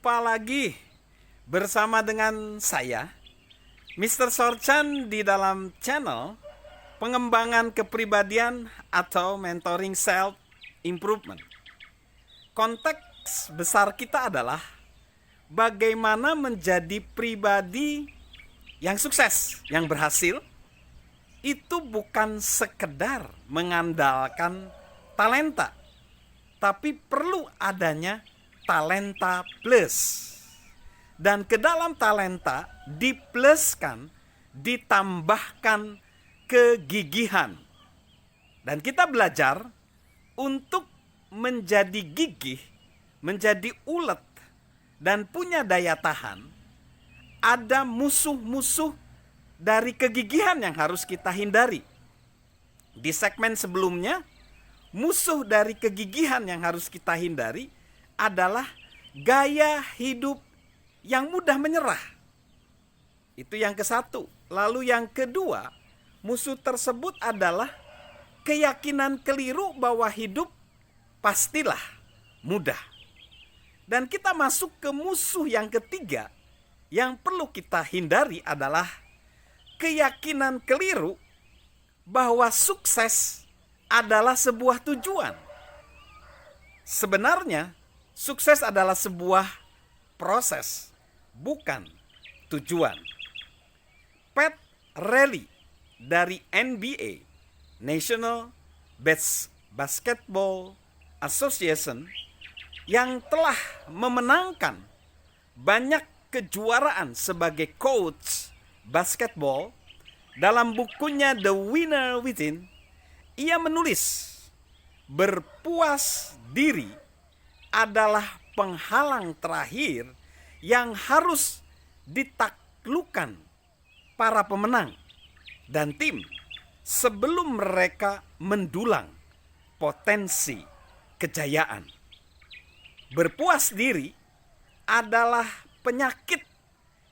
Jumpa lagi bersama dengan saya, Mr. Sorchan, di dalam channel pengembangan kepribadian atau mentoring self improvement. Konteks besar kita adalah bagaimana menjadi pribadi yang sukses, yang berhasil. Itu bukan sekedar mengandalkan talenta, tapi perlu adanya talenta plus. Dan ke dalam talenta dipluskan, ditambahkan kegigihan. Dan kita belajar untuk menjadi gigih, menjadi ulet, dan punya daya tahan. Ada musuh-musuh dari kegigihan yang harus kita hindari. Di segmen sebelumnya, musuh dari kegigihan yang harus kita hindari adalah gaya hidup yang mudah menyerah. Itu yang ke-1. Lalu yang kedua, musuh tersebut adalah keyakinan keliru bahwa hidup pastilah mudah. Dan kita masuk ke musuh yang ketiga yang perlu kita hindari adalah keyakinan keliru bahwa sukses adalah sebuah tujuan. Sebenarnya, sukses adalah sebuah proses, bukan tujuan. Pat Riley dari NBA, National Basketball Association, yang telah memenangkan banyak kejuaraan sebagai coach basketball, dalam bukunya The Winner Within, ia menulis, berpuas diri adalah penghalang terakhir yang harus ditaklukkan para pemenang dan tim sebelum mereka mendulang potensi kejayaan. Berpuas diri adalah penyakit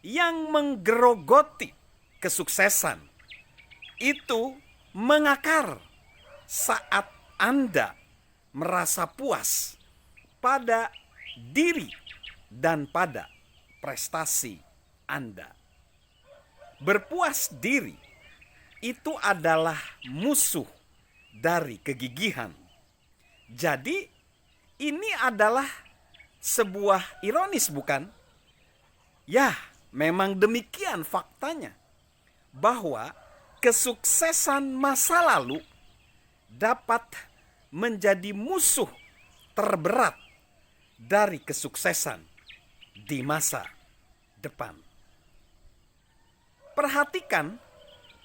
yang menggerogoti kesuksesan. Itu mengakar saat Anda merasa puas pada diri dan pada prestasi Anda. Berpuas diri itu adalah musuh dari kegigihan. Jadi ini adalah sebuah ironis, bukan? Ya, memang demikian faktanya, bahwa kesuksesan masa lalu dapat menjadi musuh terberat dari kesuksesan di masa depan. Perhatikan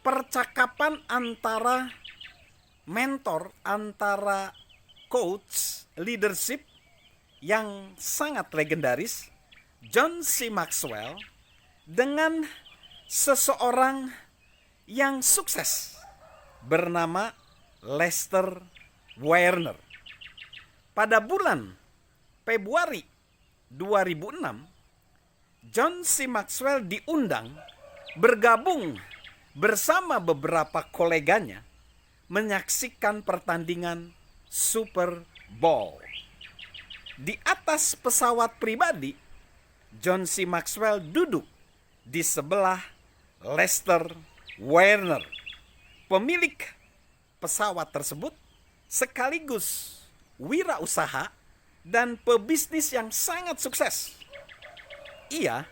percakapan antara mentor, antara coach leadership yang sangat legendaris, John C. Maxwell, dengan seseorang yang sukses bernama Lester Werner. Pada bulan Februari 2006, John C. Maxwell diundang bergabung bersama beberapa koleganya menyaksikan pertandingan Super Bowl. Di atas pesawat pribadi, John C. Maxwell duduk di sebelah Lester Werner, pemilik pesawat tersebut sekaligus wirausaha dan pebisnis yang sangat sukses. Ia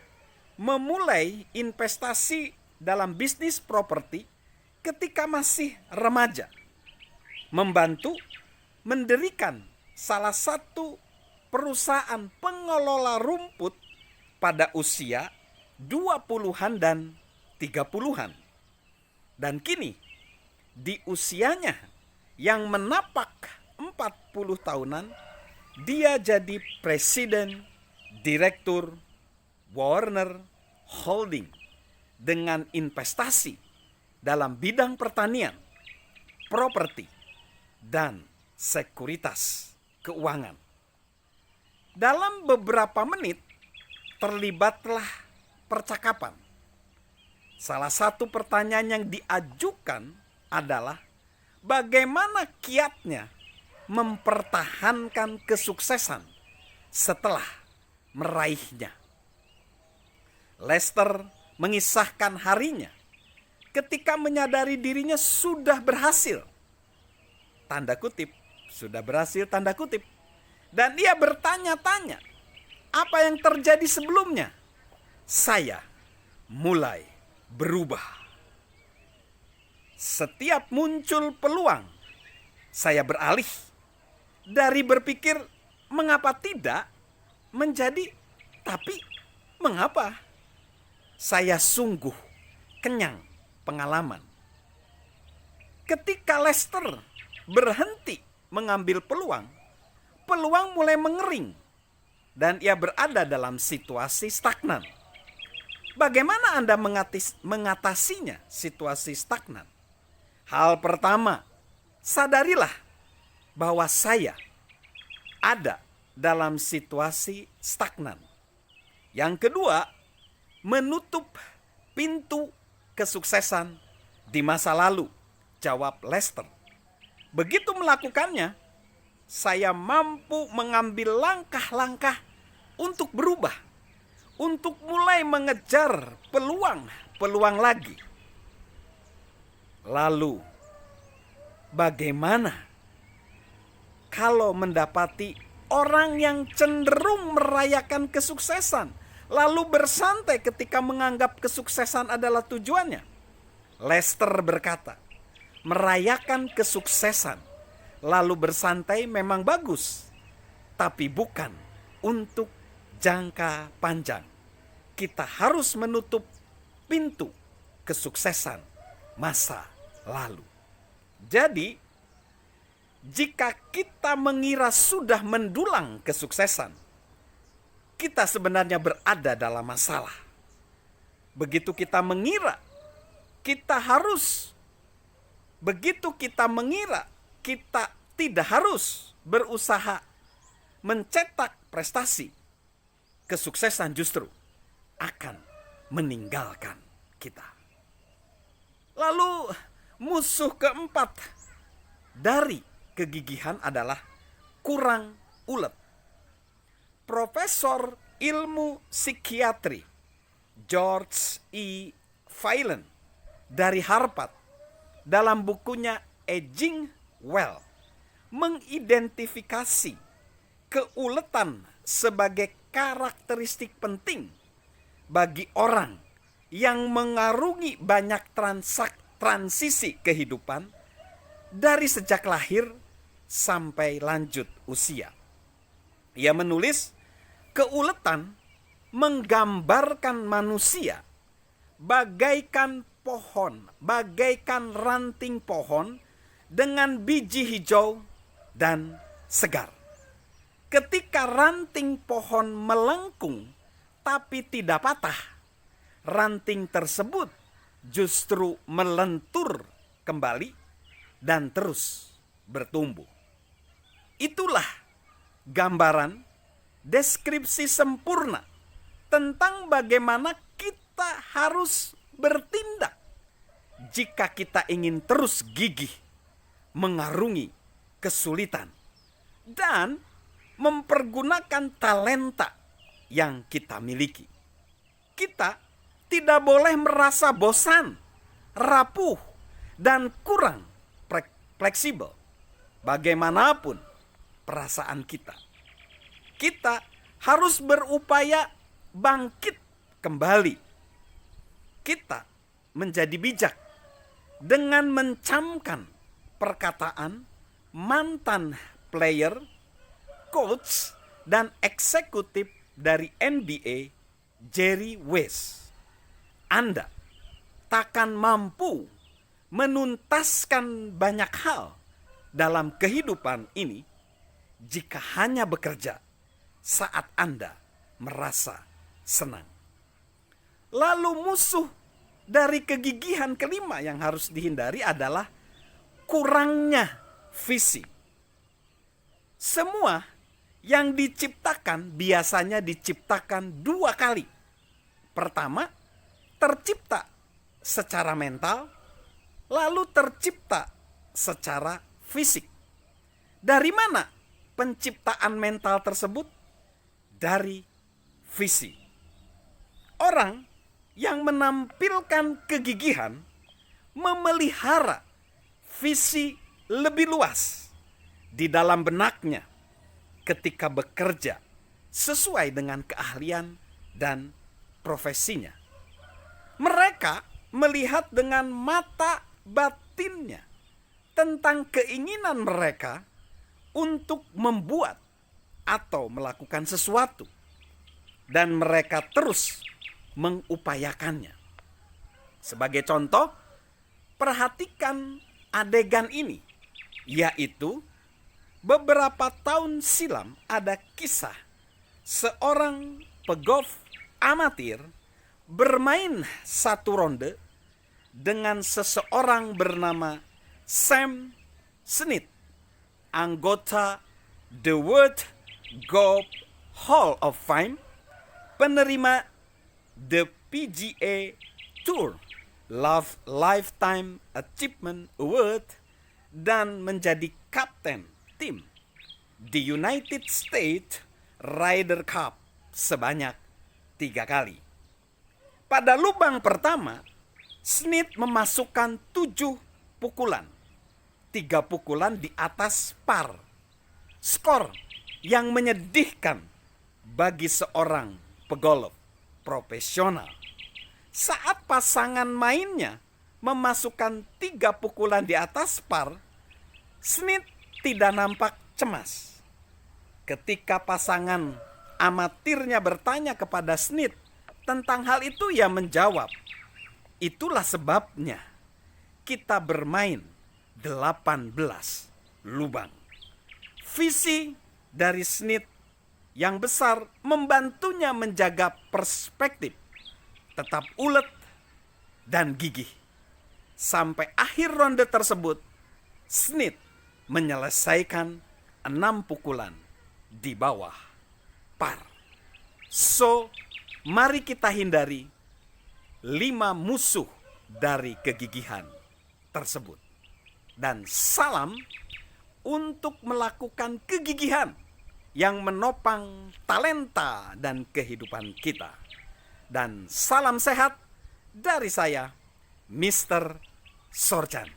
memulai investasi dalam bisnis properti ketika masih remaja, membantu mendirikan salah satu perusahaan pengelola rumput pada usia 20-an dan 30-an. Dan kini di usianya yang menapak 40 tahunan, dia jadi presiden direktur Warner Holding dengan investasi dalam bidang pertanian, properti, dan sekuritas keuangan. Dalam beberapa menit terlibatlah percakapan. Salah satu pertanyaan yang diajukan adalah bagaimana kiatnya mempertahankan kesuksesan setelah meraihnya. Lester mengisahkan harinya ketika menyadari dirinya sudah berhasil. Tanda kutip, sudah berhasil tanda kutip. Dan ia bertanya-tanya, apa yang terjadi sebelumnya? Saya mulai berubah. Setiap muncul peluang, saya beralih dari berpikir mengapa tidak menjadi tapi mengapa. Saya sungguh kenyang pengalaman. Ketika Lester berhenti mengambil peluang, peluang mulai mengering dan ia berada dalam situasi stagnan. Bagaimana Anda mengatasinya, situasi stagnan? Hal pertama, sadarilah bahwa saya ada dalam situasi stagnan. Yang kedua, menutup pintu kesuksesan di masa lalu, jawab Lester. Begitu melakukannya, saya mampu mengambil langkah-langkah untuk berubah, untuk mulai mengejar peluang lagi. Lalu, bagaimana kalau mendapati orang yang cenderung merayakan kesuksesan, lalu bersantai ketika menganggap kesuksesan adalah tujuannya? Lester berkata, merayakan kesuksesan lalu bersantai memang bagus, tapi bukan untuk jangka panjang. Kita harus menutup pintu kesuksesan masa lalu. Jadi, jika kita mengira sudah mendulang kesuksesan, kita sebenarnya berada dalam masalah. Begitu kita mengira kita tidak harus berusaha mencetak prestasi, kesuksesan justru akan meninggalkan kita. Lalu musuh keempat dari kegigihan adalah kurang ulet. Profesor ilmu psikiatri George E. Phelan dari Harvard dalam bukunya Aging Well mengidentifikasi keuletan sebagai karakteristik penting bagi orang yang mengarungi banyak transisi kehidupan dari sejak lahir sampai lanjut usia. Ia menulis, keuletan menggambarkan manusia bagaikan pohon, bagaikan ranting pohon dengan biji hijau dan segar. Ketika ranting pohon melengkung tapi tidak patah, ranting tersebut justru melentur kembali dan terus bertumbuh. Itulah gambaran deskripsi sempurna tentang bagaimana kita harus bertindak jika kita ingin terus gigih mengarungi kesulitan dan mempergunakan talenta yang kita miliki. Kita tidak boleh merasa bosan, rapuh, dan kurang fleksibel. Bagaimanapun perasaan kita, kita harus berupaya bangkit kembali. Kita menjadi bijak dengan mencamkan perkataan mantan player, coach, dan eksekutif dari NBA, Jerry West. Anda takkan mampu menuntaskan banyak hal dalam kehidupan ini jika hanya bekerja saat Anda merasa senang. Lalu musuh dari kegigihan kelima yang harus dihindari adalah kurangnya visi. Semua yang diciptakan biasanya diciptakan dua kali. Pertama, tercipta secara mental, lalu tercipta secara fisik. Dari mana penciptaan mental tersebut? Dari visi. Orang yang menampilkan kegigihan memelihara visi lebih luas di dalam benaknya ketika bekerja sesuai dengan keahlian dan profesinya. Mereka melihat dengan mata batinnya tentang keinginan mereka untuk membuat atau melakukan sesuatu, dan mereka terus mengupayakannya. Sebagai contoh, perhatikan adegan ini, yaitu beberapa tahun silam ada kisah seorang pegolf amatir bermain satu ronde dengan seseorang bernama Sam Snead, anggota The World Golf Hall of Fame, penerima The PGA Tour Lifetime Achievement Award, dan menjadi kapten tim di United States Ryder Cup sebanyak 3 kali. Pada lubang pertama, Snead memasukkan 7 pukulan, 3 pukulan di atas par. Skor yang menyedihkan bagi seorang pegolf profesional. Saat pasangan mainnya memasukkan 3 pukulan di atas par, Snead tidak nampak cemas. Ketika pasangan amatirnya bertanya kepada Snead tentang hal itu, ia menjawab, "Itulah sebabnya kita bermain 18 lubang." Visi dari Snead yang besar membantunya menjaga perspektif, tetap ulet dan gigih. Sampai akhir ronde tersebut, Snead menyelesaikan 6 pukulan di bawah par. So, mari kita hindari 5 musuh dari kegigihan tersebut. Dan salam untuk melakukan kegigihan yang menopang talenta dan kehidupan kita. Dan salam sehat dari saya, Mr. Sorjan.